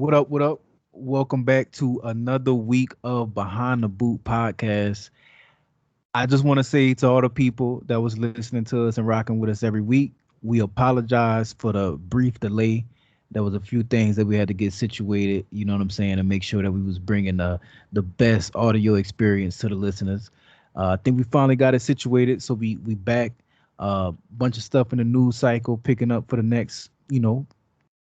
What up? What up? Welcome back to another week of Behind the Boot podcast. I just want to say to all the people that was listening to us and rocking with us every week, we apologize for the brief delay. There was a few things that we had to get situated, you know what I'm saying, and make sure that we was bringing the best audio experience to the listeners. I think we finally got it situated, so we back. Bunch of stuff in the news cycle picking up for the next,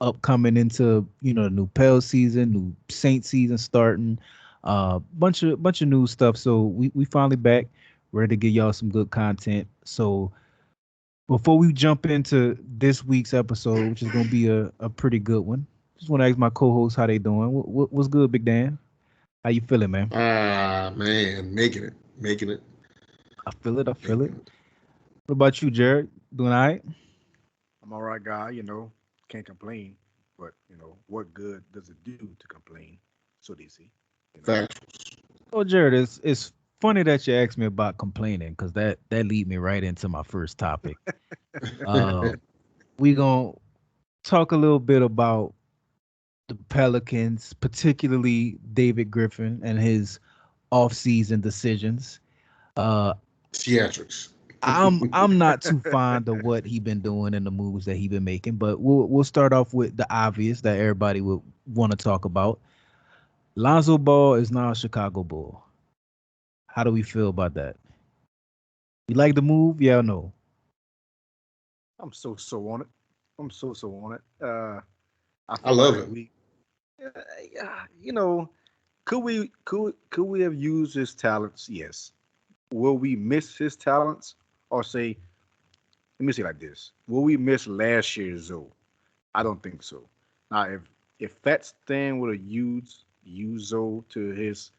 upcoming into the new Pell season, new Saint season starting, bunch of new stuff. So we finally back, ready to give y'all some good content. So before we jump into this week's episode, which is gonna be a pretty good one, just want to ask my co-hosts how they doing. What's good, Big Dan? How you feeling, man? Man, making it, I feel it. I feel it. making it. What about you, Jared? Doing all right? I'm all right, guy. Can't complain. But what good does it do to complain? So DC, you know. Factuals. Oh, Jared, it's funny that you asked me about complaining because that lead me right into my first topic. Uh, we gonna talk a little bit about the Pelicans, particularly David Griffin and his off-season decisions. Uh, Theatrics. I'm not too fond of what he been doing and the moves that he been making, but we'll start off with the obvious that everybody would want to talk about. Lonzo Ball is now a Chicago Bull. How do we feel about that? You like the move? Yeah or no? I'm so on it. I'm so on it. I I feel love like it. uh, yeah, could we have used his talents? Yes. Will we miss his talents, or say, let me say it like this: will we miss last year's Zoe? I don't think so. Now, if Fats Stan would have used Zoe to his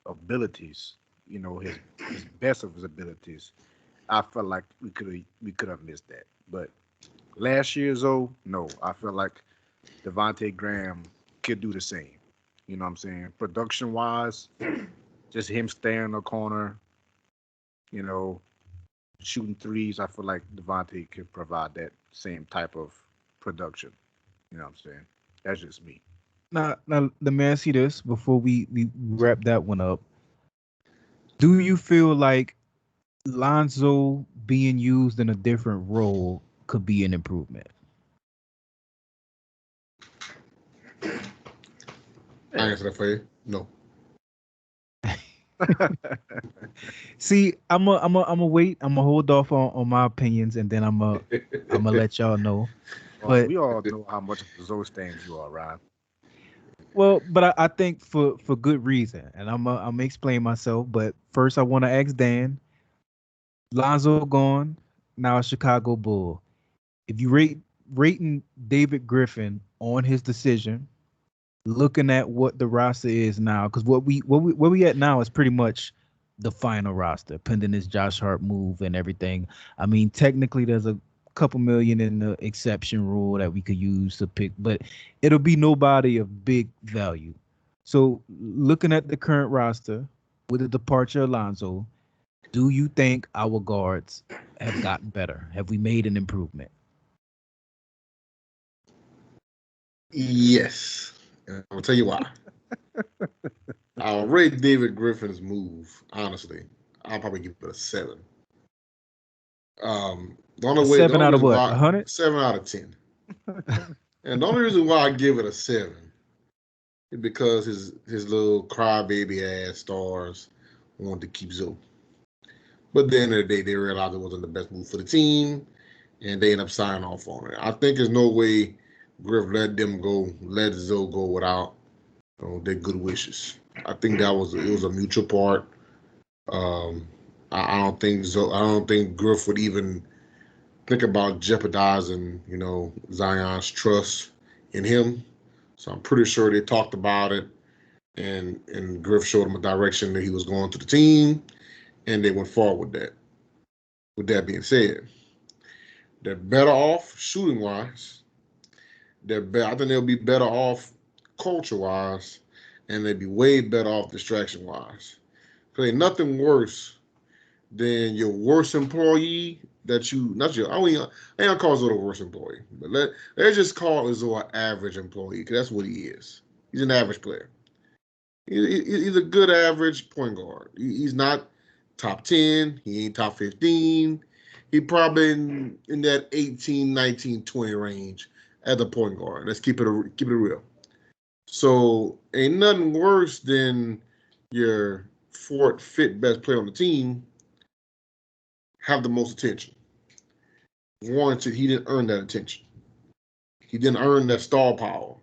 abilities, his best of his abilities, I felt like we could have missed that. But last year's Zoe, no, I felt like Devontae Graham could do the same. You know what I'm saying? Production wise, just him staying in the corner, you know, shooting threes. I feel like Devontae could provide that same type of production. You know what I'm saying? That's just me. Now, let me ask you this before we wrap that one up. Do you feel like Lonzo being used in a different role could be an improvement? I Yeah. answer that for you. No. See, I'm a wait. I'm gonna hold off on my opinions, and then I'm gonna let y'all know. Well, But we all know how much of a Zoe stands you are, Ryan. but I think for good reason, and I'm gonna explain myself. But first, I want to ask Dan. Lonzo gone, now a Chicago Bull. If you rating David Griffin on his decision, looking at what the roster is now, because where we at now is pretty much the final roster, pending this Josh Hart move and everything. I mean, technically, there's a couple million in the exception rule that we could use to pick, but it'll be nobody of big value. So, looking at the current roster with the departure of Alonzo, do you think our guards have gotten better? Have we made an improvement? Yes. And I'm gonna tell you why. I'll rate David Griffin's move, honestly. I'll probably give it a seven. A The seven only out of reason what? why 100? 7 out of 10. And the only reason why I give it a seven is because his little crybaby ass stars wanted to keep Zoe. But at the end of the day, they realized it wasn't the best move for the team, and they end up signing off on it. I think there's no way Griff let Zoe go without their good wishes. I think it was a mutual part. Um, I don't think Griff would even think about jeopardizing Zion's trust in him. So I'm pretty sure they talked about it, and Griff showed him a direction that he was going to the team, and they went forward with that. With that being said, they're better off shooting wise. I think they'll be better off culture wise, and they'd be way better off distraction wise. Because ain't nothing worse than your worst employee that you not your I ain't gonna call Zoe the worst employee, but let's just call Zoe an average employee because that's what he is. He's an average player. He's a good average point guard. He's not top 10. He ain't top 15. He probably in that 18, 19, 20 range as a point guard. Let's keep it real. So ain't nothing worse than your fourth, fifth best player on the team have the most attention. Warranted, he didn't earn that attention. He didn't earn that star power.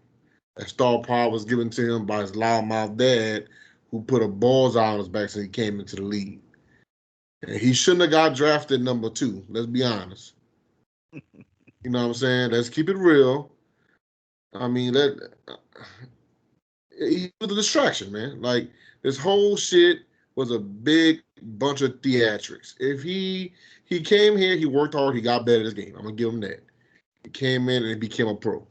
That star power was given to him by his loudmouth dad, who put a bullseye on his back since he came into the league. And he shouldn't have got drafted number 2. Let's be honest. You know what I'm saying? Let's keep it real. I mean, he was a distraction, man. Like, this whole shit was a big bunch of theatrics. If he came here, he worked hard, he got better at this game. I'm going to give him that. He came in and he became a pro.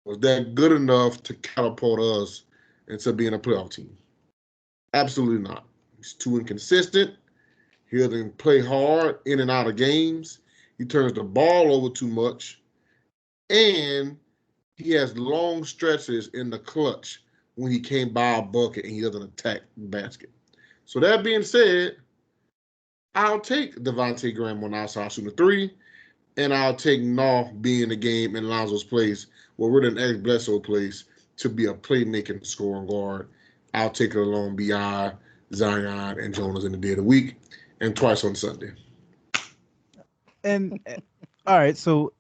Was that good enough to catapult us into being a playoff team? Absolutely not. He's too inconsistent. He doesn't play hard in and out of games. He turns the ball over too much. And he has long stretches in the clutch when he can't buy a bucket and he doesn't attack the basket. So that being said, I'll take Devontae Graham on outside shooting the 3, and I'll take North being the game in Lonzo's place, where we're in X Bledsoe place, to be a playmaking scoring guard. I'll take it along B.I., Zion, and Jonas in the day of the week, and twice on Sunday. And all right, so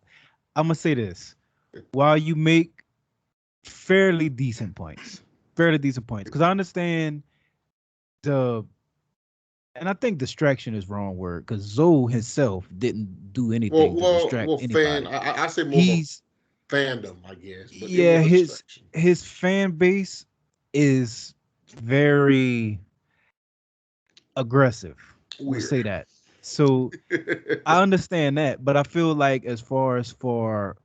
I'm gonna say this: while you make fairly decent points, because I understand the, and I think distraction is wrong word, because Zoe himself didn't do anything to distract anybody. I say more He's fandom, I guess, but it yeah, was a distraction. his fan base is very aggressive. We'll Weird. say that. So I understand that, but I feel like as far as for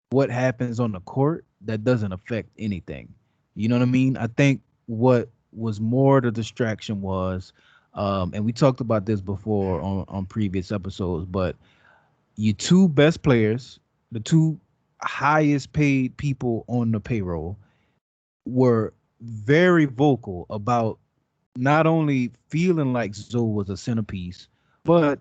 what happens on the court, that doesn't affect anything. You know what I mean? I think what was more the distraction was, and we talked about this before on previous episodes, but your two best players, the two highest paid people on the payroll, were very vocal about not only feeling like Zoe was a centerpiece, but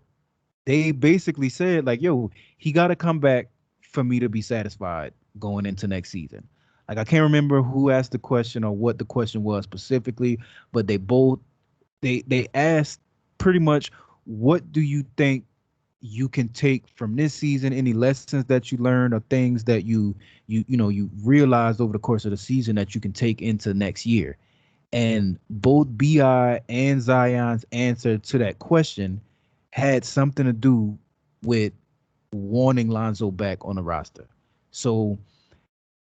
they basically said like, "Yo, he got to come back for me to be satisfied going into next season." Like I can't remember who asked the question or what the question was specifically, but they asked pretty much, "What do you think you can take from this season? Any lessons that you learned or things that you realized over the course of the season that you can take into next year?" And both Bi and Zion's answer to that question had something to do with wanting Lonzo back on the roster. So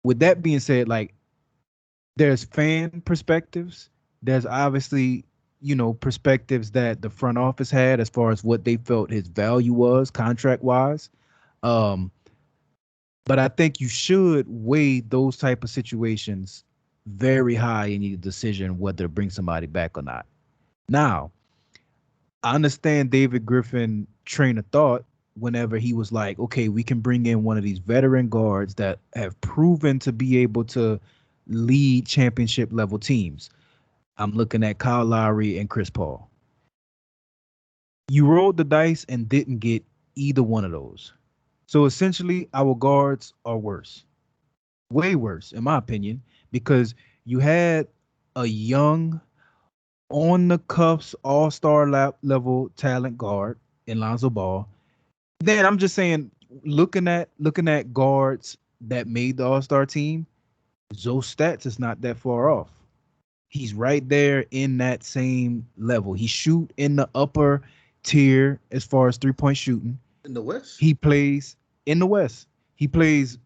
with that being said, like there's fan perspectives. There's obviously, perspectives that the front office had as far as what they felt his value was contract wise. Um, but I think you should weigh those type of situations very high in your decision whether to bring somebody back or not. Now, I understand David Griffin train of thought whenever he was like, okay, we can bring in one of these veteran guards that have proven to be able to lead championship level teams. I'm looking at Kyle Lowry and Chris Paul. You rolled the dice and didn't get either one of those. So essentially, our guards are worse, way worse, in my opinion, because you had a young, on the cuffs, all-star level talent guard in Lonzo Ball. Then I'm just saying, looking at guards that made the All-Star team, Zo's stats is not that far off. He's right there in that same level. He shoot in the upper tier as far as three-point shooting. In the West? He plays in the West. He plays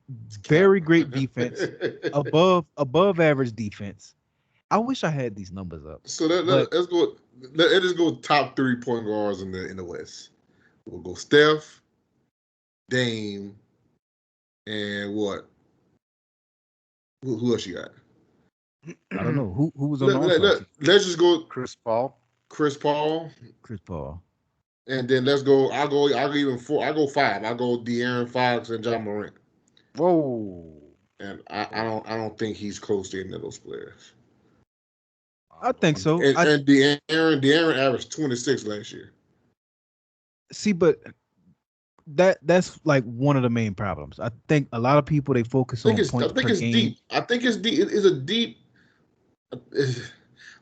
very great defense, above average defense. I wish I had these numbers up. So but let's go. Let's just go top 3 point guards in the West. We'll go Steph, Dame, and what? Who else you got? I don't know who was on the All-Star team. Let's just go Chris Paul. Chris Paul, and then let's go. I'll go even 4. I go 5. I go De'Aaron Fox and John Morant. Whoa. and I don't think he's close to any of those players. I think so. And De'Aaron averaged 26 last year. See, but that's like one of the main problems. I think a lot of people they focus on I points think per it's game. deep. I think it's deep. It's a deep.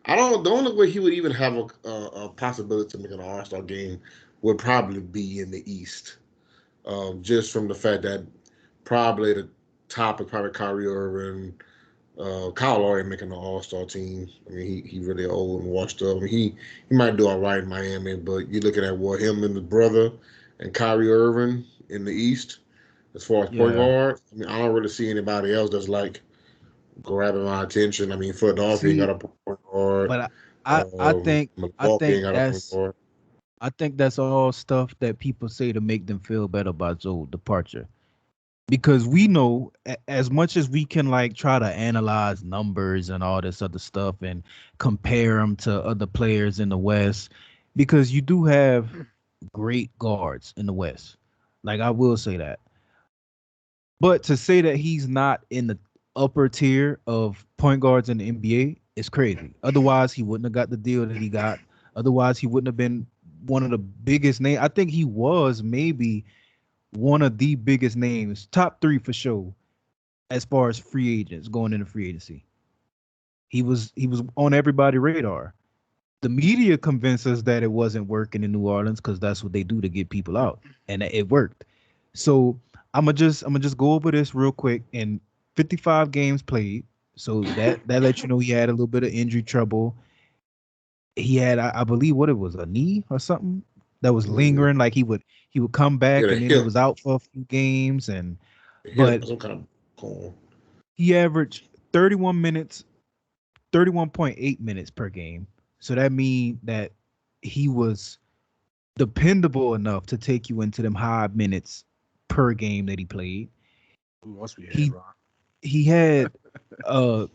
I don't. The only way he would even have a possibility to make an All-Star game would probably be in the East, just from the fact that probably the top is probably Kyrie Irving. Kyle Lowry making the All-Star team. I mean, he really old and washed up. I mean, he might do all right in Miami, but you're looking at what him and his brother and Kyrie Irving in the East as far as point Yeah. guard. I mean, I don't really see anybody else that's like grabbing my attention. I mean, Philadelphia ain't got See, a point guard. but I Milwaukee ain't think got a point guard. that's all stuff that people say to make them feel better about Zoe's departure. Because we know as much as we can like try to analyze numbers and all this other stuff and compare them to other players in the West, because you do have great guards in the West. Like I will say that. But to say that he's not in the upper tier of point guards in the NBA is crazy. Otherwise, he wouldn't have got the deal that he got. Otherwise, he wouldn't have been one of the biggest names. I think he was maybe one of the biggest names, top three for sure, as far as free agents going into free agency. He was on everybody's radar. The media convinced us that it wasn't working in New Orleans because that's what they do to get people out, and it worked. So I'm gonna just go over this real quick. In 55 games played, so that lets you know he had a little bit of injury trouble. He had, I believe, what it was, a knee or something that was Yeah, lingering. Like he would come yeah, back the and then he hip, was out for a few games, and the hip, but some kind of corn. he averaged 31 minutes, 31.8 minutes per game. So that means that he was dependable enough to take you into them high minutes per game that he played. Who else we had, He Ron? he had a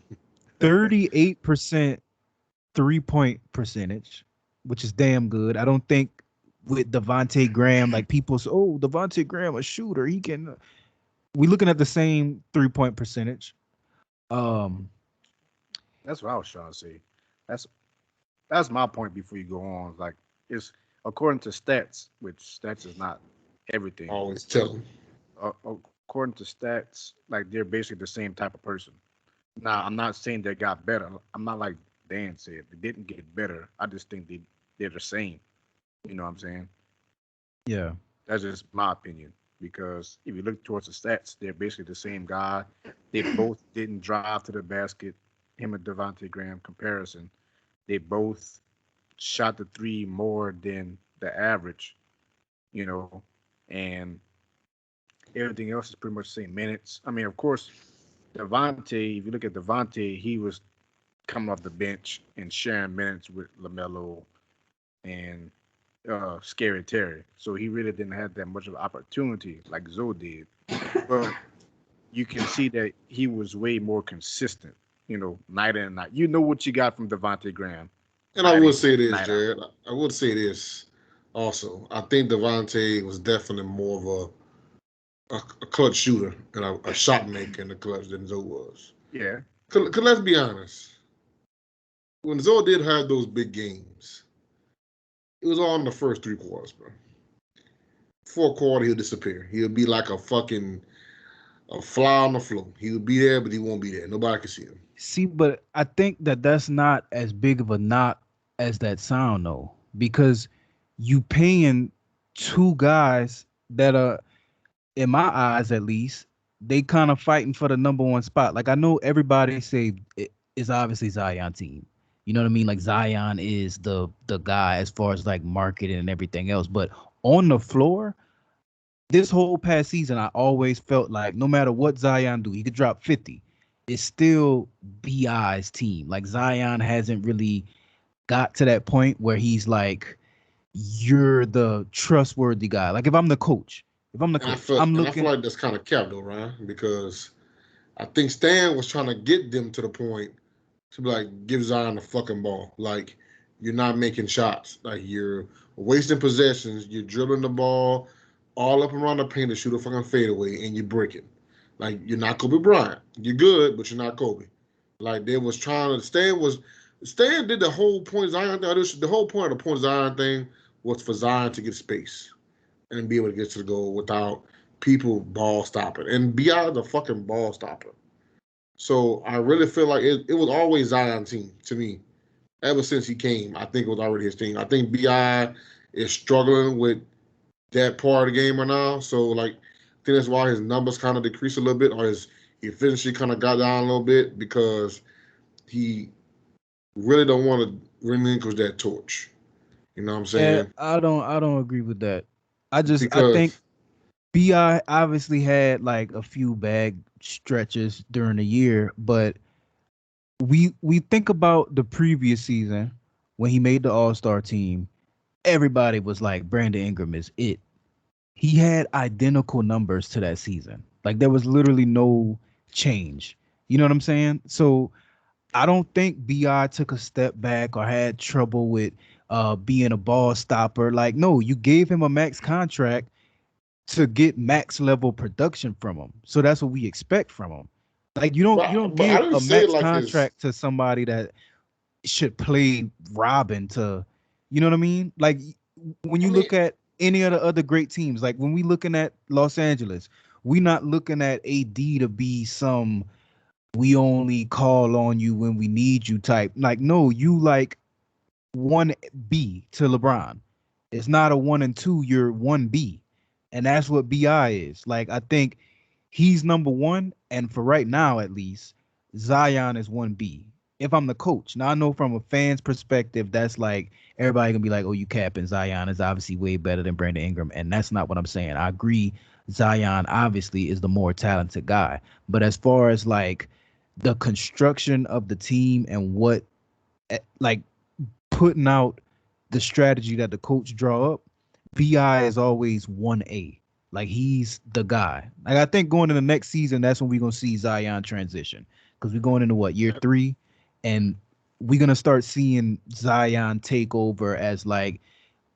38% 3-point percentage, which is damn good. I don't think with Devontae Graham, like people say, oh, Devontae Graham, a shooter, he can. We looking at the same 3-point percentage. Um, That's what I was trying to say. That's that's my point before you go on. Like it's according to stats, which stats is not everything. Always tell him. According to stats, like they're basically the same type of person. Now, I'm not saying they got better. I'm not like Dan said they didn't get better. I just think they're the same. You know what I'm saying? yeah, That's just my opinion. Because if you look towards the stats, they're basically the same guy. They both didn't drive to the basket. Him and Devontae Graham comparison. They both shot the three more than the average, you know, and everything else is pretty much the same minutes. I mean, of course, Devontae, if you look at Devontae, he was coming off the bench and sharing minutes with LaMelo and Scary Terry. So he really didn't have that much of an opportunity like Zoe did. But you can see that he was way more consistent, night in and night. You know what you got from Devontae Graham. And I Night would in, say this, night out. Jared. I would say this also. I think Devontae was definitely more of a clutch shooter and a shot maker in the clutch than Zoe was. Yeah. Cause let's be honest, when Zoe did have those big games, it was all in the first 3 quarters, bro. Fourth quarter, he'll disappear. He'll be like a fly on the floor. He'll be there, but he won't be there. Nobody can see him. see, but I think that that's not as big of a knock as that sound though, because you paying two guys that are, in my eyes at least, they kind of fighting for the number one spot. Like I know everybody say it's obviously Zion team. You know what I mean? Like Zion is the guy as far as like marketing and everything else. But on the floor, this whole past season, I always felt like no matter what Zion do, he could drop 50. It's still BI's team. Like Zion hasn't really got to that point where he's like, you're the trustworthy guy. Like if I'm the coach, I'm And I feel looking. like that's kind of kept though, Ryan, because I think Stan was trying to get them to the point to be like, give Zion the fucking ball. Like, you're not making shots. Like, you're wasting possessions. You're dribbling the ball all up around the paint to shoot a fucking fadeaway, and you're breaking. Like, you're not Kobe Bryant. You're good, but you're not Kobe. Like, they was trying to Stan did the whole point Zion thing. The whole point of the point Zion thing was for Zion to get space and be able to get to the goal without people ball stopping. And B.I. is a fucking ball stopper. So I really feel like it was always Zion's team to me. Ever since he came, I think it was already his team. I think B.I. is struggling with that part of the game right now. So, like, I think that's why his numbers kind of decreased a little bit, or his efficiency kind of got down a little bit, because he really don't want to relinquish that torch. You know what I'm Yeah, saying? I don't agree with that. I think Because Bi obviously had like a few bad stretches during the year, but we think about the previous season when he made the All Star team. Everybody was like, Brandon Ingram is it. He had identical numbers to that season. Like there was literally no change. You know what I'm saying? So I don't think Bi took a step back or had trouble with being a ball stopper. Like no, you gave him a max contract to get max level production from him. So that's what we expect from him. Like you don't but I give didn't a say it max like this. contract to somebody that should play Robin to, you know what I mean? Like when I you mean, look at any of the other great teams, like when we looking at Los Angeles, we not looking at AD to be some we only call on you when we need you type. Like no, you like 1B to LeBron. It's not a 1 and 2, you're 1B. And that's what BI is. Like I think he's number 1 and for right now at least Zion is 1B. If I'm the coach. Now I know from a fan's perspective that's like everybody gonna be like, "Oh, you capping. Zion is obviously way better than Brandon Ingram." And that's not what I'm saying. I agree Zion obviously is the more talented guy. But as far as like the construction of the team and what like putting out the strategy that the coach draw up, Bi is always 1A. Like he's the guy. Like I think going into the next season, that's when we're gonna see Zion transition. Because we're going into what, year 3? And we're gonna start seeing Zion take over as like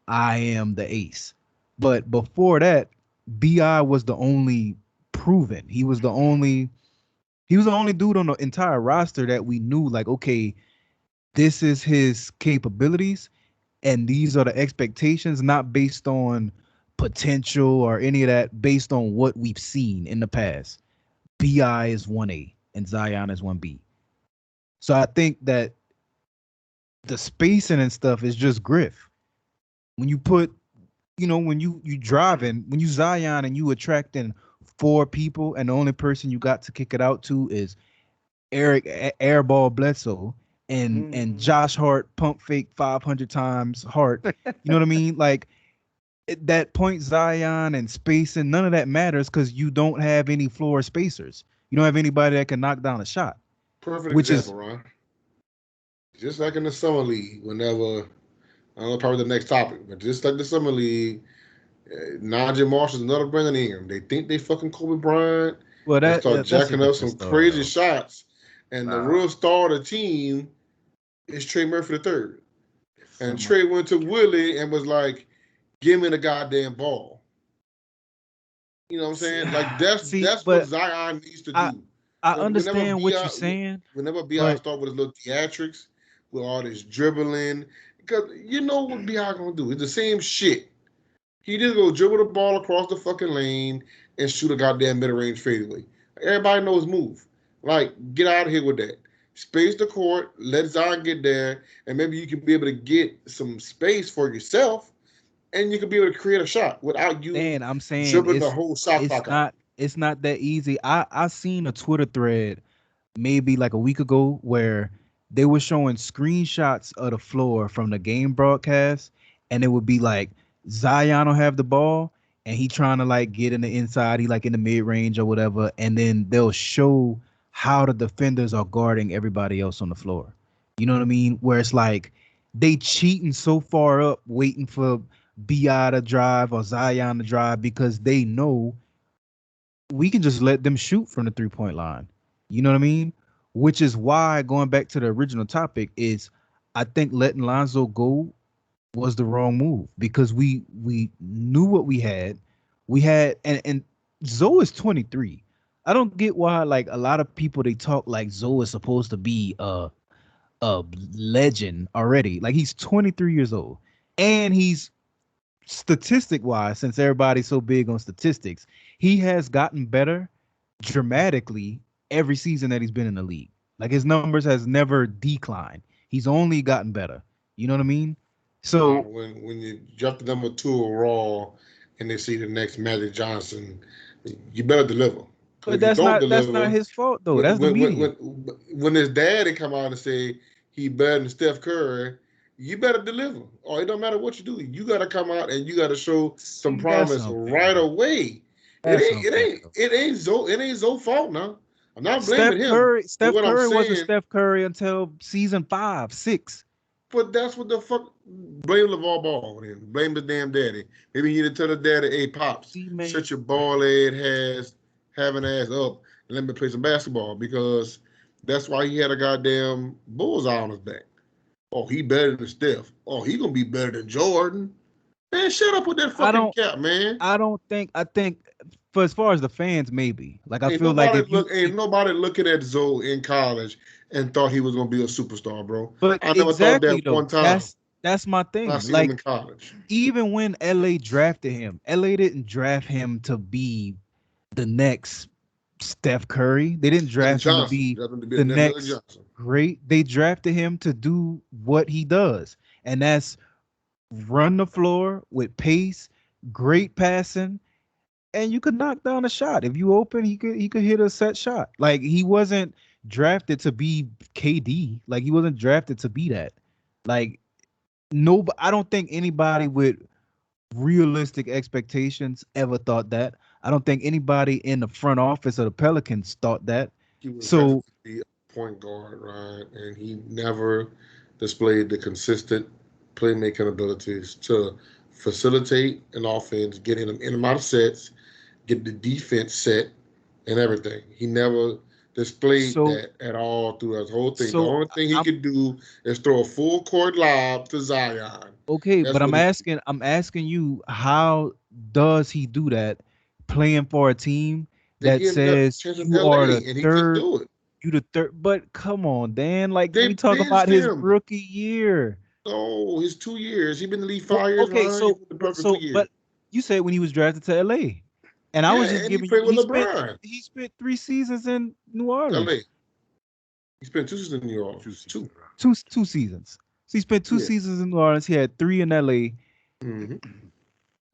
I am the ace. But before that, Bi was the only proven. He was the only dude on the entire roster that we knew like, okay, this is his capabilities and these are the expectations, not based on potential or any of that, based on what we've seen in the past. Bi is 1A and Zion is 1B. So I think that the spacing and stuff is just Griff. When you put, when you driving, when you Zion and you attracting 4 people and the only person you got to kick it out to is Eric Airball Bledsoe and Josh Hart pump fake 500 times Hart. You know what I mean? Like that point Zion and spacing, none of that matters because you don't have any floor spacers. You don't have anybody that can knock down a shot, perfect which is example, Ron. Just like in the summer league, whenever I don't know probably the next topic, but just like the summer league, Najee Marshall's another Brandon Ingram. They think they fucking Kobe Bryant well and that start that's a jacking up different some story crazy though. shots. And the Nah, real star of the team is Trey Murphy the third. And summer. Trey went to Willie and was like, "Give me the goddamn ball." You know what I'm saying? Like See, that's what but Zion needs to I do. I So whenever understand what Bi you're saying, whenever Bi but start with his little theatrics, with all this dribbling, because you know what Bi gonna do? It's the same shit. He just go dribble the ball across the fucking lane and shoot a goddamn mid range fadeaway. Everybody knows move. Like, get out of here with that. Space the court, let Zion get there, and maybe you can be able to get some space for yourself, and you can be able to create a shot without you then I'm saying dribbling the whole shot it's clock out. not it's not that easy. I seen a Twitter thread maybe like a week ago where they were showing screenshots of the floor from the game broadcast, and it would be like Zion will have the ball and he trying to like get in the inside, he like in the mid range or whatever, and then they'll show how the defenders are guarding everybody else on the floor. You know what I mean? Where it's like they cheating so far up, waiting for Bi to drive or Zion to drive because they know we can just let them shoot from the 3 point line. You know what I mean? Which is why going back to the original topic is I think letting Lonzo go was the wrong move because we knew what we had. We had and Zoe is 23. I don't get why like a lot of people they talk like Zoe is supposed to be a legend already. Like he's 23 years old, and he's statistic wise, since everybody's so big on statistics, he has gotten better dramatically every season that he's been in the league. Like his numbers has never declined. He's only gotten better. You know what I mean? So when you drop the number 2 overall and they see the next Magic Johnson, you better deliver. Because but if you don't that's not deliver, his fault though. when That's the when when media. when, when his daddy come out and say he better than Steph Curry, you better deliver. Or it don't matter what you do, you got to come out and you got to show some See, that's promise right unfair. away. It That's ain't it unfair ain't though. it ain't Zoe fault now. I'm not blaming him, but Steph what I'm Curry wasn't saying. Steph Curry until season 5, 6. But that's what the fuck. Blame LeVar Ball then. Blame the damn daddy. Maybe you need to tell the daddy, hey, Pops, See, man, shut your ball head having ass up and let me play some basketball because that's why he had a goddamn bullseye on his back. Oh, he better than Steph. Oh, he gonna be better than Jordan. Man, shut up with that I fucking don't cap, man. I don't think I think for as far as the fans, maybe. Like I Ain't feel like nobody if you look ain't nobody looking at Zoe in college and thought he was gonna be a superstar, bro. but I never thought exactly that though, one time that's my when I thing. seen him Like in college. even when LA drafted him, LA didn't draft him to be the next Steph Curry. They didn't Magic draft him to Johnson. be That's going to be the the next Magic next Johnson. great. They drafted him to do what he does, and that's run the floor with pace, great passing, and you could knock down a shot. If you open, he could hit a set shot. Like he wasn't drafted to be KD. Like he wasn't drafted to be that. Like no, I don't think anybody with realistic expectations ever thought that. I don't think anybody in the front office of the Pelicans thought that. He was drafted So to be a point guard, right? And he never displayed the consistent playmaking abilities to facilitate an offense, get him in and out of sets, get the defense set, and everything. He never displayed so that at all through his whole thing. The so only thing he I'm could do is throw a full court lob to Zion. okay, That's but what he I'm asking you, how does he do that playing for a team they that gave him that says chance in you are the LA, and he couldn't third, do it. you the third, but come on, Dan, like They we talk benched about his him. rookie year. Oh, his 2 years. He been in the league Well, 5 years, okay, Ryan. He so put the perfect two so years. but you said when he was drafted to LA. And I was Yeah, just and he giving you played with LeBron. he spent 3 seasons in New Orleans. LA. He spent 2 seasons in New Two Orleans. Two. seasons, right? Two seasons. So he spent two Yeah. seasons in New Orleans. He had 3 in LA. Mm-hmm.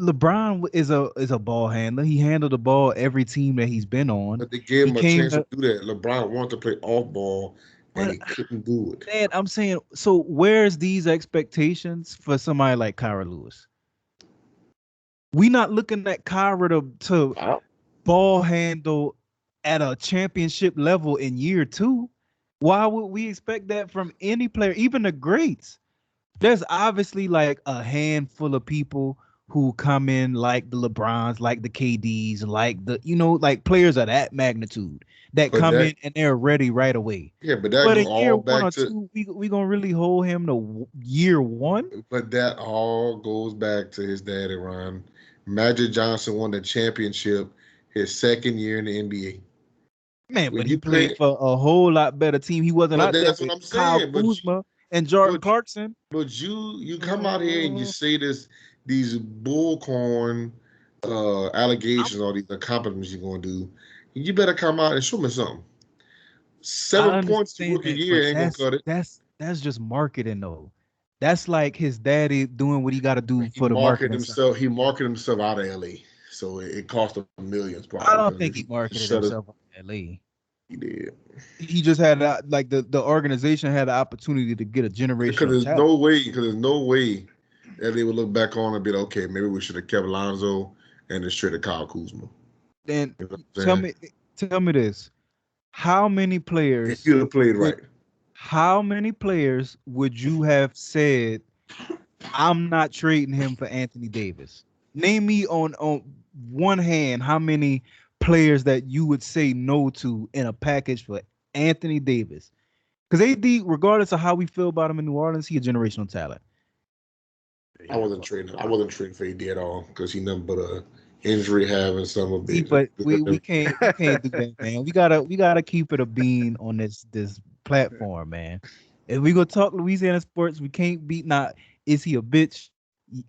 LeBron is a ball handler. He handled the ball every team that he's been on. But they gave He him a came chance to to, do that. LeBron wanted to play off ball, and but he couldn't do it. man, I'm saying, so where's these expectations for somebody like Kyra Lewis? We not looking at Kyra to Wow. ball handle at a championship level in year 2. Why would we expect that from any player, even the greats? There's obviously like a handful of people who come in like the LeBrons, like the KDs, like like players of that magnitude that But come that, in and they're ready right away. yeah, but that But go in year all one back or to, two, we gonna really hold him to year 1? but that all goes back to his daddy, Ron. Magic Johnson won the championship his second year in the NBA. Man, but When he you played play, for a whole lot better team. He wasn't but out there that's what with I'm Kyle saying. Kuzma and Jordan But Clarkson. But you come out here and you Mm, say these bullcorn I'm, allegations or these accomplishments you're gonna do. You better come out and show me something. I 7 points your understand rookie that, year but ain't gonna cut it. that's just marketing though. That's like his daddy doing what he got to do He for the marketed marketing side. himself. He marketed himself out of LA, so it cost him millions I probably don't because think if he he marketed shut us, himself in LA. he did. He just had like the organization had the opportunity to get a Because generational there's talent. no way. Because there's no way that they would look back on and be like, okay, maybe we should have kept Lonzo and then traded Kyle Kuzma. Then You know what I'm tell saying? me tell me this. How many If players you have played would right. how many players would you have said I'm not trading him for Anthony Davis? Name me on one hand how many players that you would say no to in a package for Anthony Davis. Because AD, regardless of how we feel about him in New Orleans, he a generational talent. Yeah, I wasn't trading. I wasn't trading for AD at all because injury having some of See, it. but we can't do that, man. We gotta keep it a bean on this platform, man. If we gonna talk Louisiana sports, we can't beat not. Is he a bitch?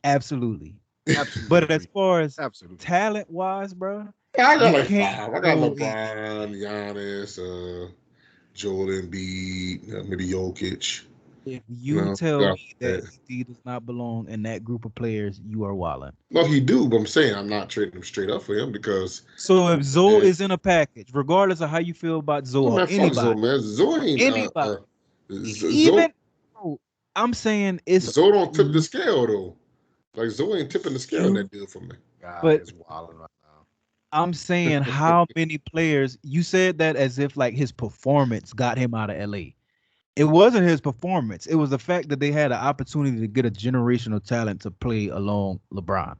Absolutely. Absolutely But as agree. far as Absolutely. talent wise, bro, Yeah, I got we like can't five. I got go in. LeBron, Giannis, Joel Embiid, maybe Jokic. If You you know, tell got me that that. he does not belong in that group of players, you are wilding. No, he do, but I'm saying I'm not trading him straight up for him because So if Zoe eh, is in a package, regardless of how you feel about Zoe oh or man, fuck Zoe, anybody, man. Zoe ain't anybody, Zoe even bro, I'm saying it's Zoe don't tip the l- scale though. Like Zoe ain't tipping the scale in you, that deal for me. Guy but is wilding right now. I'm saying how many players you said that as if like his performance got him out of LA. It wasn't his performance. It was the fact that they had an opportunity to get a generational talent to play along LeBron.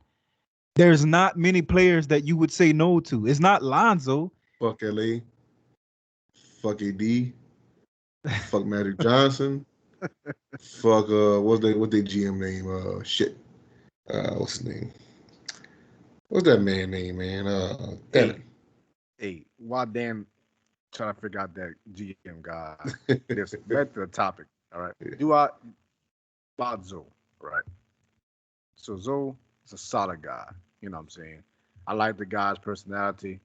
There's not many players that you would say no to. It's not Lonzo. Fuck LA, fuck AD, fuck Magic Johnson, fuck what's their GM name? Shit. What's his name? What's that man name, man? Damn Hey, hey, why Dan trying to figure out that GM guy? it. Listen, back to the topic. All right. Yeah. Do I about Zoe? Right. So Zoe is a solid guy. You know what I'm saying? I like the guy's personality.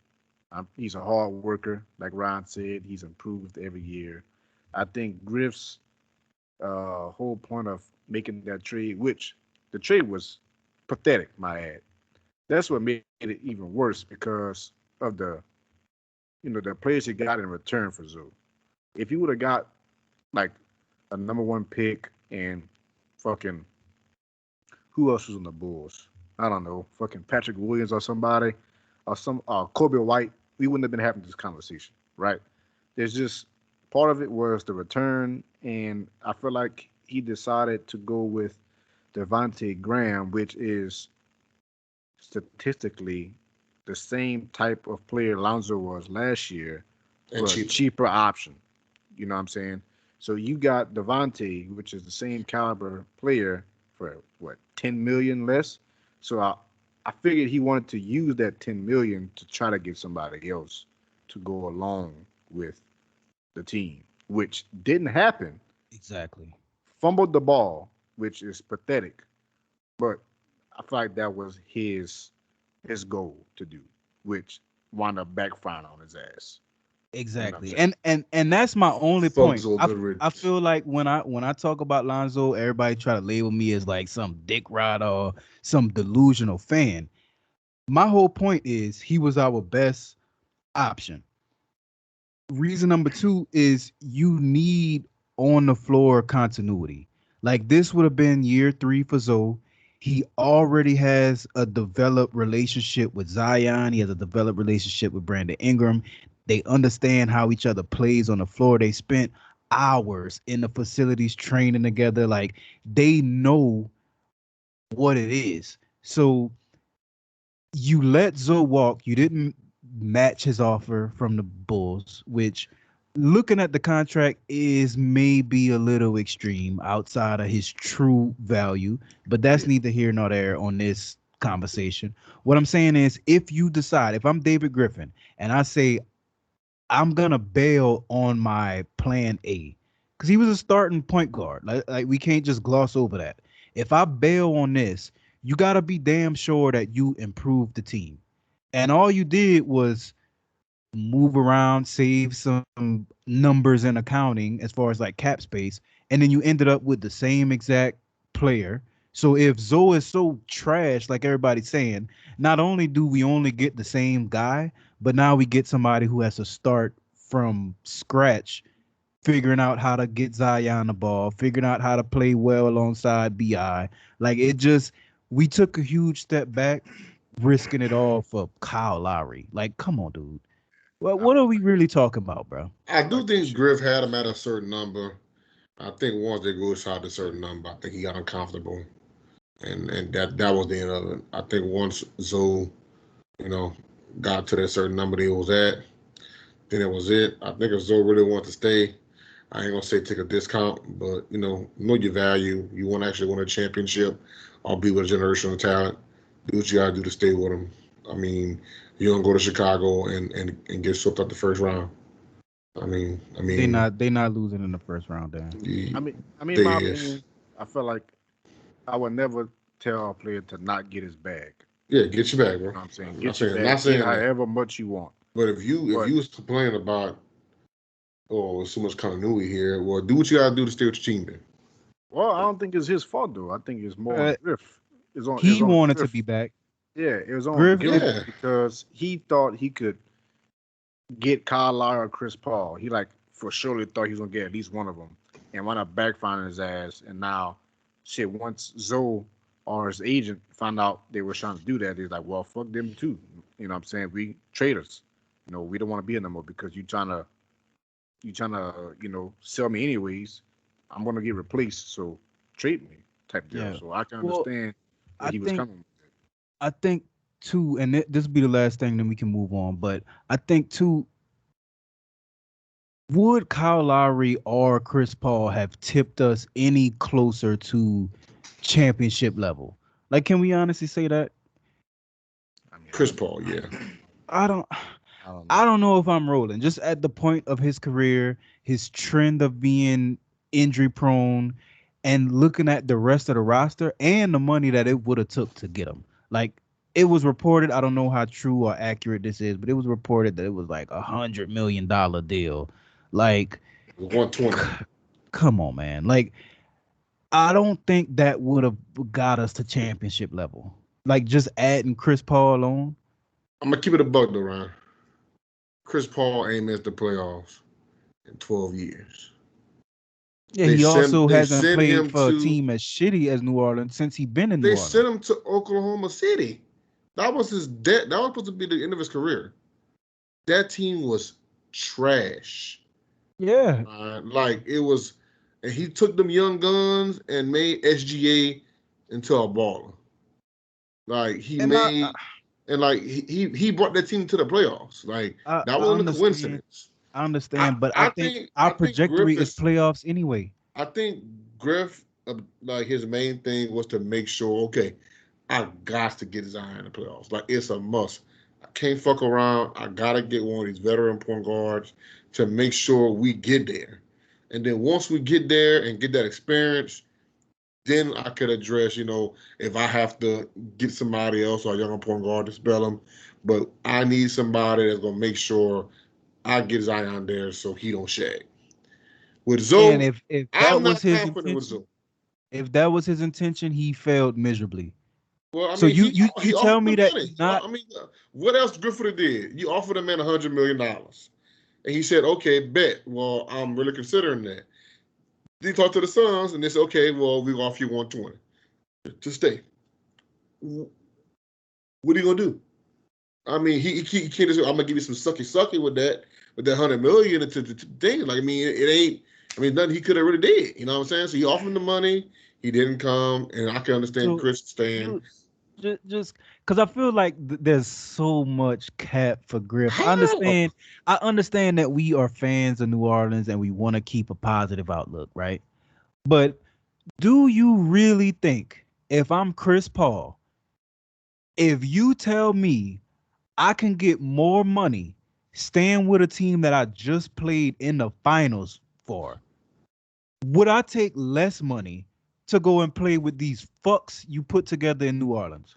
He's a hard worker, like Ryan said. He's improved every year. I think Griff's whole point of making that trade, which the trade was pathetic, my ad. That's what made it even worse because of the players he got in return for Zoe. If he would have got like a number one pick and fucking who else was on the Bulls? I don't know, fucking Patrick Williams or somebody, or some Kobe White, we wouldn't have been having this conversation, right? There's just part of it was the return, and I feel like he decided to go with Devontae Graham, which is statistically the same type of player Lonzo was last year And for a cheaper. cheaper option. You know what I'm saying? So you got Devontae, which is the same caliber player for what 10 million less. So I figured he wanted to use that 10 million to try to get somebody else to go along with the team, which didn't happen. Exactly. Fumbled the ball, which is pathetic, but I feel like that was his goal to do, which wound up backfiring on his ass. You know what I'm Exactly. saying? And that's my only Fuck point. Zoe I Goodrich. I feel like when I talk about Lonzo, everybody try to label me as like some dick rider or some delusional fan. My whole point is he was our best option. Reason number two is you need on the floor continuity. Like this would have been year three for Zoe. He already has a developed relationship with Zion. He has a developed relationship with Brandon Ingram. They understand how each other plays on the floor. They spent hours in the facilities training together. Like they know what it is. So you let Zoe walk. You didn't match his offer from the Bulls, which looking at the contract is maybe a little extreme outside of his true value, but that's Yeah. neither here nor there on this conversation. What I'm saying is if you decide, if I'm David Griffin and I say I'm gonna bail on my plan A, because he was a starting point guard. Like we can't just gloss over that. If I bail on this, you gotta be damn sure that you improve the team. And all you did was move around, save some numbers in accounting as far as like cap space, and then you ended up with the same exact player. So if Zoe is so trash, like everybody's saying, not only do we only get the same guy, but now we get somebody who has to start from scratch, figuring out how to get Zion the ball, figuring out how to play well alongside BI. Like it just, we took a huge step back, risking it all for Kyle Lowry. Like, come on, dude. Well, I, what are we really talking about, bro? I I do like that think shit. Griff had him at a certain number. I think once they go shot a certain number, I think he got uncomfortable, and that was the end of it. I think once Zoe, you know, got to that certain number he was at, then it was it. I think if Zoe really wanted to stay, I ain't gonna say take a discount, but know your value. You want to actually win a championship or be with a generational talent. Do what you gotta do to stay with him. I mean, you don't go to Chicago and get swept out the first round. They not losing in the first round, Dan. I mean, in They my is. opinion, I feel like I would never tell a player to not get his bag. Yeah, get your bag, You bro. know what I'm saying? I'm not Get your saying not bag, get saying that. however much you want. But if But you was complaining about there's so much continuity here, well, do what you gotta do to stay with your team, then. well, I don't think it's his fault though. I think it's more on Uh, Griff. It's he on wanted to Griff. be back. Yeah, it was on Griff, Griff if Yeah, because he thought he could get Kyle Lowry or Chris Paul. He like for surely thought he was gonna get at least one of them, and wound up backfiring his ass. And now, shit, once Zoe or his agent found out they were trying to do that, he's like, well, fuck them too. You know what I'm saying? We traders. You know, we don't want to be in no more because you trying to sell me anyways. I'm gonna get replaced, so trade me type deal. yeah. So I can Well, understand where I he was think coming. I think too, and this will be the last thing, then we can move on. But I think too, would Kyle Lowry or Chris Paul have tipped us any closer to championship level? Like, can we honestly say that? I mean, Chris Paul. Yeah, I don't. I don't know. I don't know if I'm rolling. Just at the point of his career, his trend of being injury prone, and looking at the rest of the roster and the money that it would have took to get him. Like it was reported, I don't know how true or accurate this is, but it was reported that it was like $100 million deal. Like, 120. come on, man. Like, I don't think that would have got us to championship level. Like just adding Chris Paul on. I'm gonna keep it a buck though, Ryan. Chris Paul ain't missed the playoffs in 12 years. Yeah, he also They hasn't sent played him for a to team as shitty as New Orleans since he been in New they Orleans. sent him to Oklahoma City. That was his debt. That was supposed to be the end of his career. That team was trash. Yeah, Like it was, and he took them young guns and made SGA into a baller. Like he and made, and like he brought that team to the playoffs. Like that I wasn't a understand, coincidence. but I think our I think trajectory Griff is is playoffs anyway. I think Griff like his main thing was to make sure okay, I got to get Zion in the playoffs. Like it's a must. I can't fuck around. I gotta get one of these veteran point guards to make sure we get there. And then once we get there and get that experience, then I could address, if I have to get somebody else or a younger point guard to spell him. But I need somebody that's gonna make sure I get Zion there so he don't shag. With And Zoe, if that I'm was not his confident with intention, Zoe. he failed miserably. Well, I So mean, you he tell offered me the that money. he's So not. I mean, what else Griffin did? You offered a man $100 million, and he said, "Okay, bet." Well, I'm really considering that. Then he talked to the Suns, and they said, "Okay, well, we offer you 120 to stay." What are you gonna do? I mean, he can't just. I'm gonna give you some sucky with that 100 million to thing. Like I mean, it ain't. I mean, nothing he could have really did. You know what I'm saying? So he offered him the money. He didn't come, and I can understand So Chris staying. you just because I feel like there's so much cap for Griff. How? I understand that we are fans of New Orleans and we want to keep a positive outlook, right? But do you really think if I'm Chris Paul, if you tell me I can get more money staying with a team that I just played in the finals for, would I take less money to go and play with these fucks you put together in New Orleans?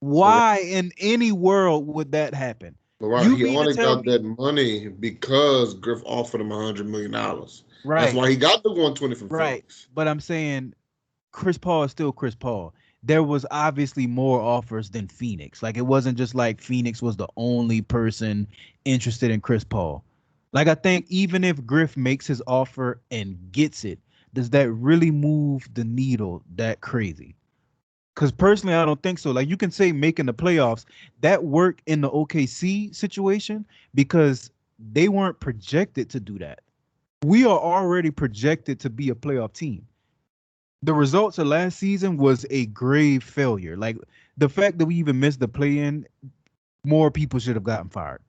But Why in any world would that happen? Right, You he mean to only tell got me, that money because Griff offered him $100 million. That's right, why he got the 120 from right. Phoenix. But I'm saying Chris Paul is still Chris Paul. There was obviously more offers than Phoenix. Like it wasn't just like Phoenix was the only person interested in Chris Paul. Like I think even if Griff makes his offer and gets it, does that really move the needle that crazy? Because personally, I don't think so. Like you can say making the playoffs, that worked in the OKC situation because they weren't projected to do that. We are already projected to be a playoff team. The results of last season was a grave failure. Like the fact that we even missed the play-in, more people should have gotten fired.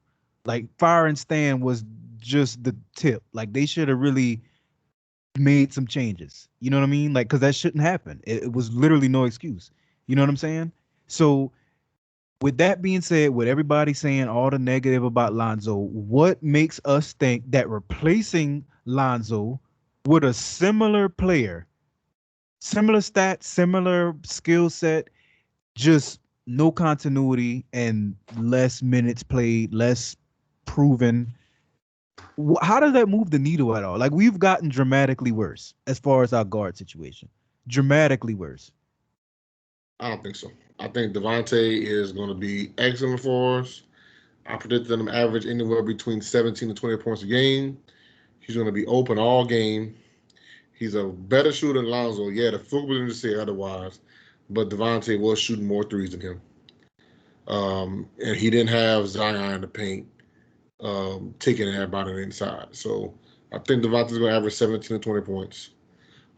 Like firing Stan was just the tip. Like they should have really made some changes. You know what I mean? Like because that shouldn't happen. It was literally no excuse. You know what I'm saying? So with that being said, with everybody saying all the negative about Lonzo, what makes us think that replacing Lonzo with a similar player, similar stats, similar skill set, just no continuity and less minutes played, less proven. How does that move the needle at all? Like we've gotten dramatically worse as far as our guard situation, dramatically worse. I don't think so. I think Devontae is going to be excellent for us. I predict them to average anywhere between 17 to 20 points a game. He's going to be open all game. He's a better shooter than Lonzo. Yeah, the football didn't say otherwise, but Devontae was shooting more threes than him. And he didn't have Zion in the paint taking everybody on the inside. So I think Devontae's going to average 17 to 20 points.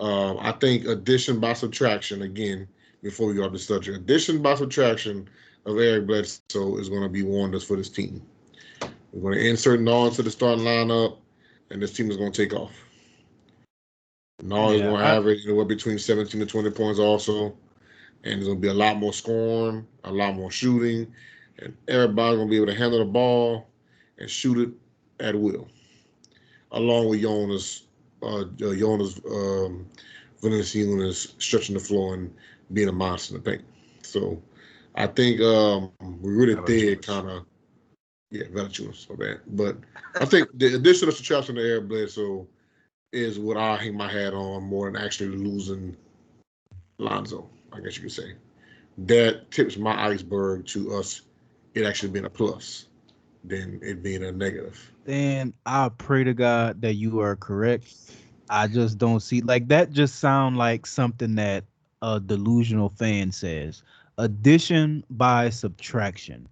I think addition by subtraction, again, before we go off the subject, addition by subtraction of Eric Bledsoe is going to be wonders for this team. We're going to insert Naw into the starting lineup, and this team is going to take off. Naw is going to average anywhere between 17 to 20 points also, and there's going to be a lot more scoring, a lot more shooting, and everybody's going to be able to handle the ball and shoot it at will, along with Jonas Valanciunas stretching the floor and being a monster in the paint. So I think we really did kind of, Valanciunas, so bad. But I think the additional subtraction of Eric Bledsoe is what I hang my hat on more than actually losing Lonzo, I guess you could say. That tips my iceberg to us it actually being a plus than it being a negative. Then I pray to God that you are correct. I just don't see like that. Just sound like something that a delusional fan says. Addition by subtraction.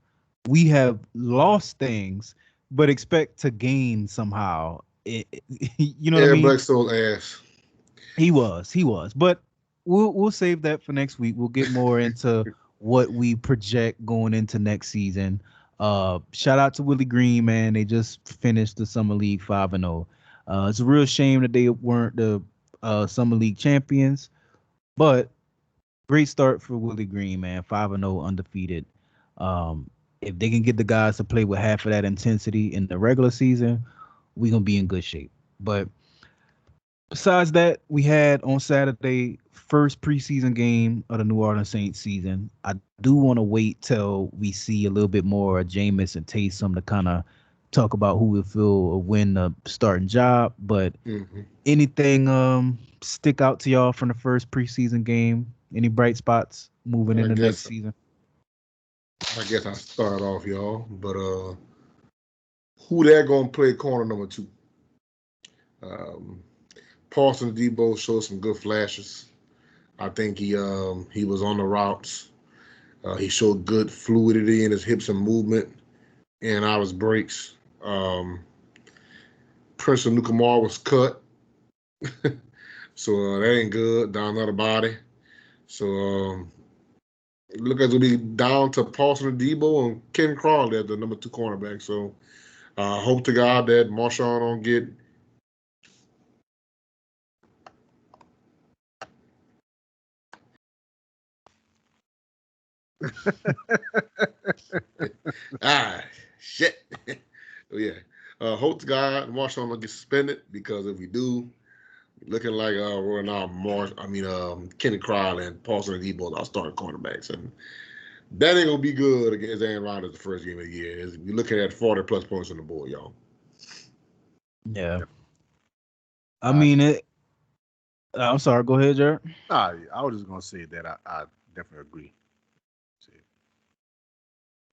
We have lost things, but expect to gain somehow. You know what I Eric mean? Bledsoe's ass. He was. But we'll save that for next week. We'll get more into what we project going into next season. Shout out to Willie Green, man. They just finished the Summer League 5-0. It's a real shame that they weren't the Summer League champions, but great start for Willie Green, man. 5-0 undefeated. If they can get the guys to play with half of that intensity in the regular season, we're gonna be in good shape. But besides that, we had on Saturday first preseason game of the New Orleans Saints season. I do want to wait till we see a little bit more of Jameis and Taysom to kind of talk about who will feel will win the starting job. But anything stick out to y'all from the first preseason game? Any bright spots moving into next season? I guess I start off, y'all. But who they're gonna play corner number 2? Paulson Debo showed some good flashes. I think he was on the routes. He showed good fluidity in his hips and movement and out his breaks. Prince of Nukamar was cut. So that ain't good. Down another body. So look like it'll be down to Paulson and Debo and Ken Crawley at the number 2 cornerback. So hope to God that Marshawn don't get shit. Yeah. Hope to God Marshawn don't get suspended, because if we do, looking like we're now Kenny Crowley and Paulson and Debo are starting cornerbacks, and that ain't gonna be good against Aaron Rodgers the first game of the year. You're looking at 40 plus points on the board, y'all. Yeah. I mean it. I'm sorry. Go ahead, Jared. I was just gonna say that I definitely agree.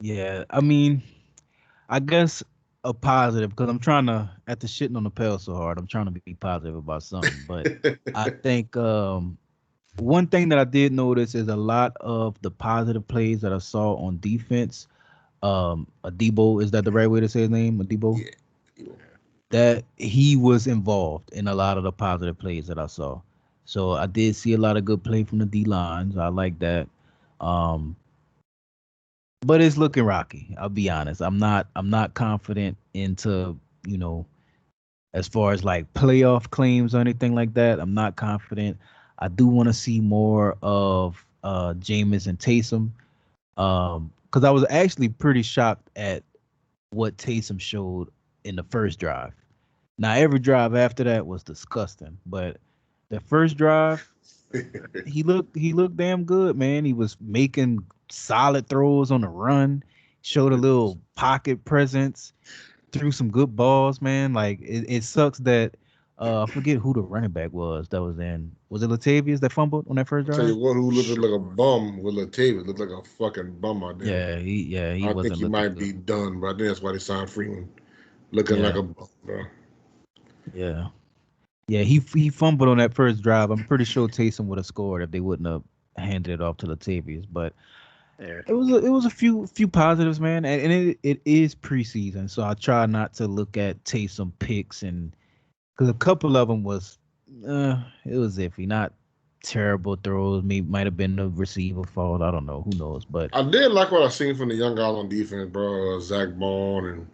Yeah, I mean, I guess a positive, because I'm trying to, after shitting on the Pels so hard, I'm trying to be positive about something. But I think one thing that I did notice is a lot of the positive plays that I saw on defense. Adebo, is that the right way to say his name? Adebo? Yeah. That he was involved in a lot of the positive plays that I saw. So I did see a lot of good play from the D lines. I like that. But it's looking rocky. I'll be honest. I'm not confident into, as far as like playoff claims or anything like that. I'm not confident. I do want to see more of Jameis and Taysom. because I was actually pretty shocked at what Taysom showed in the first drive. Now every drive after that was disgusting, but the first drive he looked damn good, man. He was making solid throws on the run, showed a little pocket presence, threw some good balls, man. Like it sucks that I forget who the running back was that was in. Was it Latavius that fumbled on that first I'll tell you drive? what, who looked like a bum with Latavius looked like a fucking bum out there. He I think wasn't he looking might good. be done, but I think that's why they signed Freeman. Looking like Yeah, a bum, bro. yeah. Yeah, he fumbled on that first drive. I'm pretty sure Taysom would have scored if they wouldn't have handed it off to Latavius. But Yeah. it was a few positives, man, and it is preseason, so I try not to look at Taysom picks and because a couple of them it was iffy, not terrible throws. Maybe might have been the receiver fault. I don't know. Who knows? But I did like what I seen from the young guys on defense, bro. Zach Bond and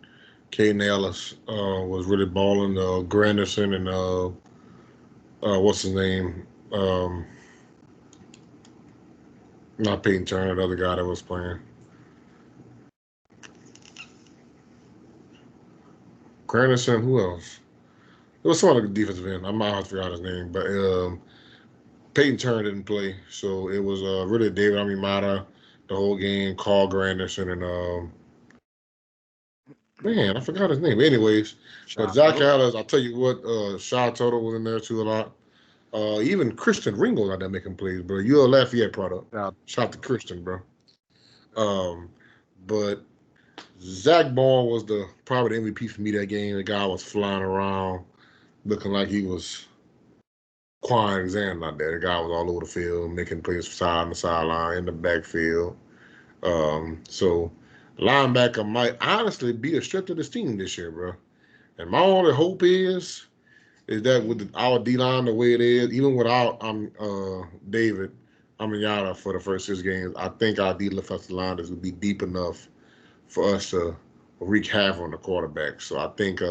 Caden Ellis was really balling. Granderson and what's his name? Not Peyton Turner, the other guy that was playing. Granderson, who else? It was some other defensive end. I might have to figure out his name, but Peyton Turner didn't play, so it was really David Amimata the whole game. Carl Granderson and man, I forgot his name. Anyways, but Shout Zach out. Ellis, I'll tell you what, Shy Toto was in there too a lot. Even Christian Ringo out there making plays, bro. You're a Lafayette product. Shout Shout out to Christian, bro. Um, but Zach Bond was probably the MVP for me that game. The guy was flying around, looking like he was Quan Alexander out there. The guy was all over the field, making plays side on the sideline, in the backfield. So linebacker might honestly be a strength of this team this year, bro. And my only hope is that with our D line the way it is, even without David Amiata for the first 6 games, I think our defensive line is will be deep enough for us to wreak havoc on the quarterback. So I think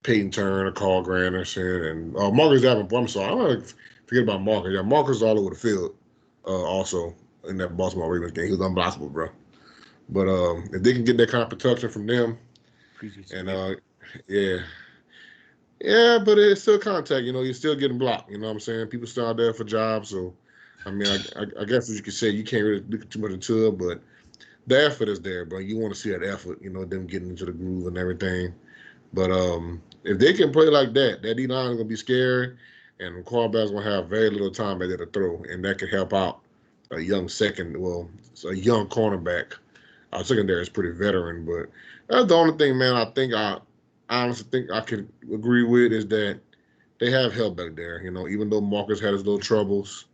Peyton Turner, Carl Granderson, and Marcus Davenport. I'm sorry, I'm gonna forget about Marcus. Yeah, Marcus is all over the field. Also in that Baltimore Ravens game, he was unblockable, bro. But if they can get that kind of protection from them, preseason. and yeah, yeah, but it's still contact. You're still getting blocked. You know what I'm saying? People still out there for jobs. So, I mean, I guess what you could say, you can't really look too much into it, but the effort is there, bro. You want to see that effort. Them getting into the groove and everything. But if they can play like that D line is gonna be scary, and the quarterback's gonna have very little time at to throw, and that could help out a young a young cornerback. Our secondary is pretty veteran, but that's the only thing, man. I honestly think I could agree with is that they have help back there. Even though Marcus had his little troubles,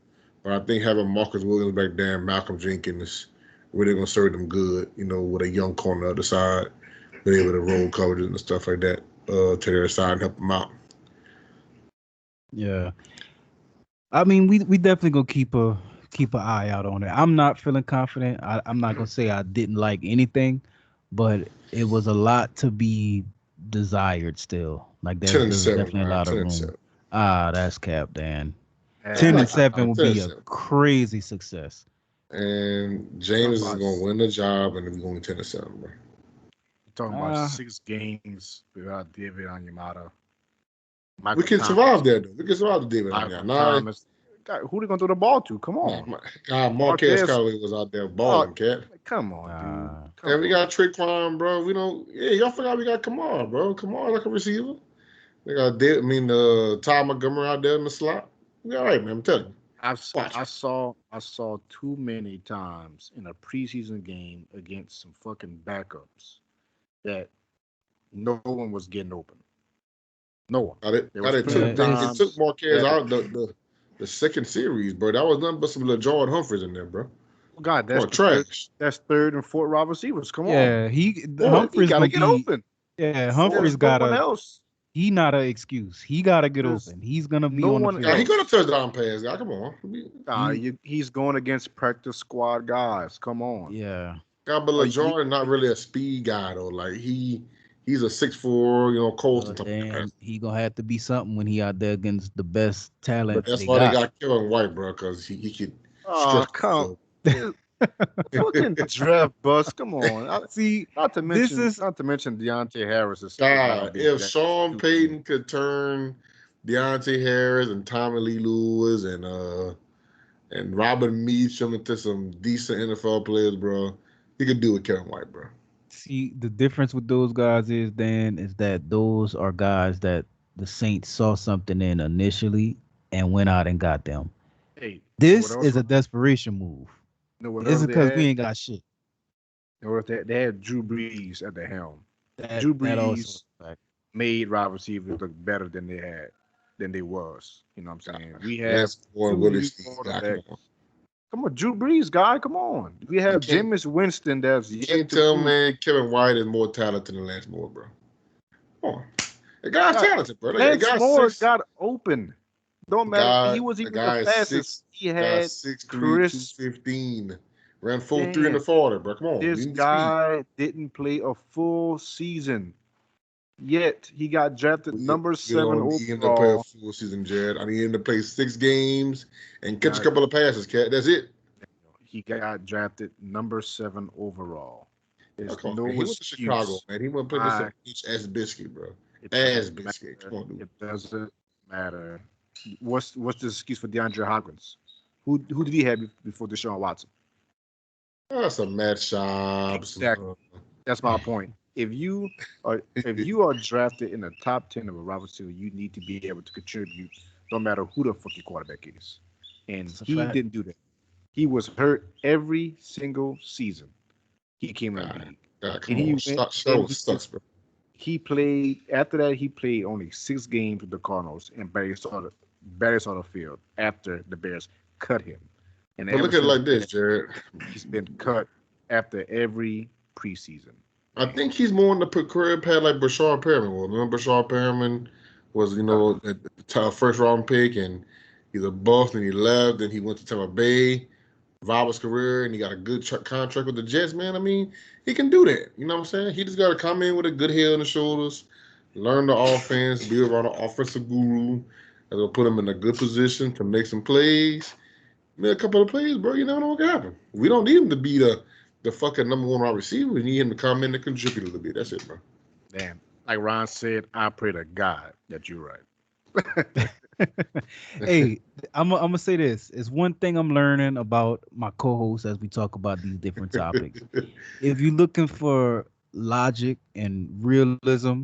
but I think having Marcus Williams back there and Malcolm Jenkins is really gonna serve them good. With a young corner on the other side, be able to roll coverages and stuff like that to their side and help them out. yeah, I mean we definitely gonna keep an eye out on it. I'm not feeling confident. I'm not gonna say I didn't like anything, but it was a lot to be desired still. Like Ten and there's seven, definitely a man. lot of 10 and room. 7. That's cap, Dan. I'm 10 and not. 7 would 10 and be a 7. crazy success. And I'm James is about gonna win the job, and we're going 10 and 7, bro. talking about Uh 6 games without David Onyemata. We Michael can Thomas. survive that, though. We can survive the David on there. Michael Nah, Thomas. God, who they gonna throw the ball to? Come nah, on. Marquez Marquez. Callaway was out there Oh, balling, cat. come on, dude. uh Come And we on. got Traquan, bro. We don't. Yeah, y'all forgot we got Kamar, bro. Kamar like a receiver. We got Ty Montgomery out there in the slot. We all right, man. I'm telling you. Watch. I saw too many times in a preseason game against some fucking backups that no one was getting open. No one. There was plenty of They took times Marquez that out the second series, bro. That was nothing but some little Jordan Humphreys in there, bro. God, Come that's on, the third, trash. that's third and fourth wide receivers. Come on. yeah, You Humphrey's gotta gonna get be open. Humphrey's There's no one gotta else. he not an excuse. He gotta get There's open. He's gonna be no on the one Yeah, he field. got a else. touchdown pass, guy. Come on. He's going against practice squad guys. Come on. Yeah. God, but Are you, Jordan not really a speed guy though. Like he's a 6'4", Colton type of guy. Then he gonna have to be something when he out there against the best But talent that's they why they got. got Kevin White, bro, because he could oh, stretch the come. field. Fucking draft bust. Come on. See, Not to this mention, is Deontay Harris is now God, being if drafted Sean too. Payton could turn Deontay Harris and Tommy Lee Lewis and Robin Meacham into some decent NFL players, bro, he could do with Kevin White, bro. see the difference with those guys is that those are guys that the Saints saw something in initially and went out and got them. Hey, you know what This else? is a desperation move. You know what This else is they because we had? ain't got shit. You know what they had Drew Brees at the helm. That Drew that also Brees is a fact. made wide receivers look better than they was. You know what I'm saying? We have That's one two Willie new Snead guy. Come quarterbacks. on. Come on, Drew Brees, guy. Come on. We have can't- Jameis Winston that's You yet can't to tell, prove. man, Kevin White is more talented than Lance Moore, bro. Come on. The guy's God, talented, bro. The Lance guy's Moore six. got open. Don't The matter. guy, He was the even the guy is fastest. six. He Guy had 6'3", Chris. 215. Ran 4.3 in the Damn, 40, bro. Come on. this We need the speed. guy didn't play a full season. Yet he got drafted number We 7 don't need him to play a overall. full season, Jared. I need him to play 6 games and catch a Got couple of passes, cat. That's it. he got drafted number 7 overall. There's Come on, no man. He went to Chicago, excuse. man. He went to play I, some bitch ass biscuit, bro. it Ass doesn't biscuit. matter. Come on, dude. It doesn't matter. What's the excuse for DeAndre Hopkins? Who did he have before Deshaun Watson? Some Matt Schaub's. Exactly. That's my point. If you are drafted in the top 10 of a wide receiver, you need to be able to contribute, no matter who the fuck your quarterback is. And It's a he fact. didn't do that. He was hurt every single season. He came in the league, come and he on. went Show and sucks, bro. he played. After that, he played only 6 games with the Cardinals, and barely saw the field after the Bears cut him. And But ever look at it since like this, then, Jared. he's been cut after every preseason. I think he's more in the career path like Brashard Perriman was. Remember Brashard Perriman was, a first round pick, and he's a bust, and he left, and he went to Tampa Bay, evolved his career, and he got a good contract with the Jets, man. I mean, he can do that. You know what I'm saying? He just got to come in with a good head on the shoulders, learn the offense, be around an offensive guru, and will put him in a good position to make some plays. Make a couple of plays, bro. You never know what can happen. We don't need him to be the fucking number 1 wide receiver. We need him to come in and contribute a little bit. That's it, bro. Damn. Like Ron said, I pray to God that you're right. Hey, I'm gonna say this. It's one thing I'm learning about my co-hosts as we talk about these different topics. If you're looking for logic and realism,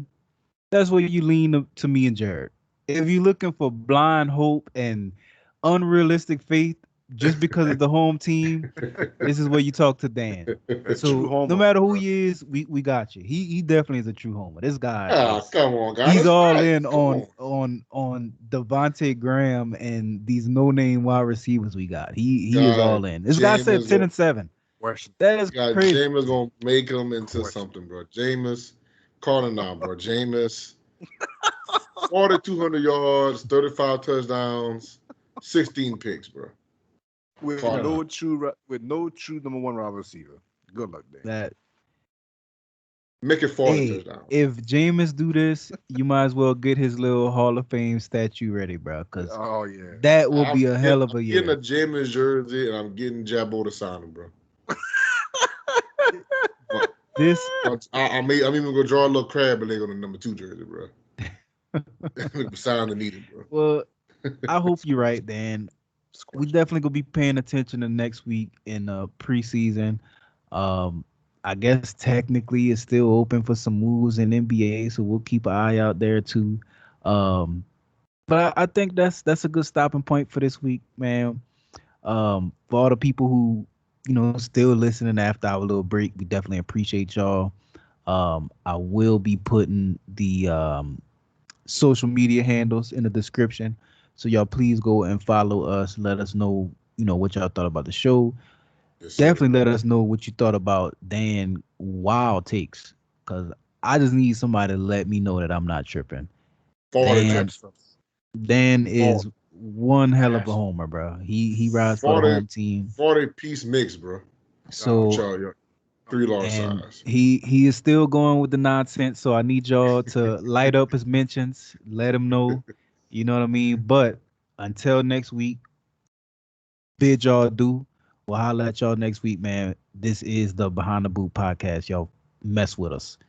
that's where you lean to me and Jared. If you're looking for blind hope and unrealistic faith just because of the home team, this is where you talk to Dan. True So homer, no matter who bro. he is, we got you. He definitely is a true homer. This guy is Come on, guys. he's That's all right. in Come on Devontae Graham and these no name wide receivers we got. He is God, all in. This guy said Jameis 10-7. Question. That is God, crazy. Jameis gonna make him into Question. something, bro. Jameis, call it now, bro. Jameis, 4,200 yards, 35 touchdowns, 16 picks, bro. With Call it no out. true number 1 wide receiver. Good luck, Dan. That Make it 40 hey, touchdowns. if Jameis do this, you might as well get his little Hall of Fame statue ready, bro. Because Oh yeah. that will be a hell of a I'm getting a year. Jameis jersey, and I'm getting Jabbo to sign him, bro. This I'm even gonna draw a little crab leg on the number 2 jersey, bro. Sign the needed, bro. well, I hope you're right, Dan. We definitely gonna be paying attention to next week in preseason. I guess technically it's still open for some moves in NBA, so we'll keep an eye out there too. But I think that's a good stopping point for this week, man. For all the people who still listening after our little break, we definitely appreciate y'all. I will be putting the social media handles in the description. So y'all please go and follow us. Let us know, what y'all thought about the show. Yes, Definitely let us know what you thought about Dan wild takes. Cause I just need somebody to let me know that I'm not tripping. 40 Dan, touchdowns. Dan is one hell of a Yes. homer, bro. He rides for the 40 home team. 40-piece mix, bro. So Y'all, 3 large and size. he is still going with the nonsense. So I need y'all to light up his mentions. Let him know. You know what I mean? But until next week, bid y'all do. We'll holler at y'all next week, man. This is the Behind the Boot podcast. Y'all mess with us.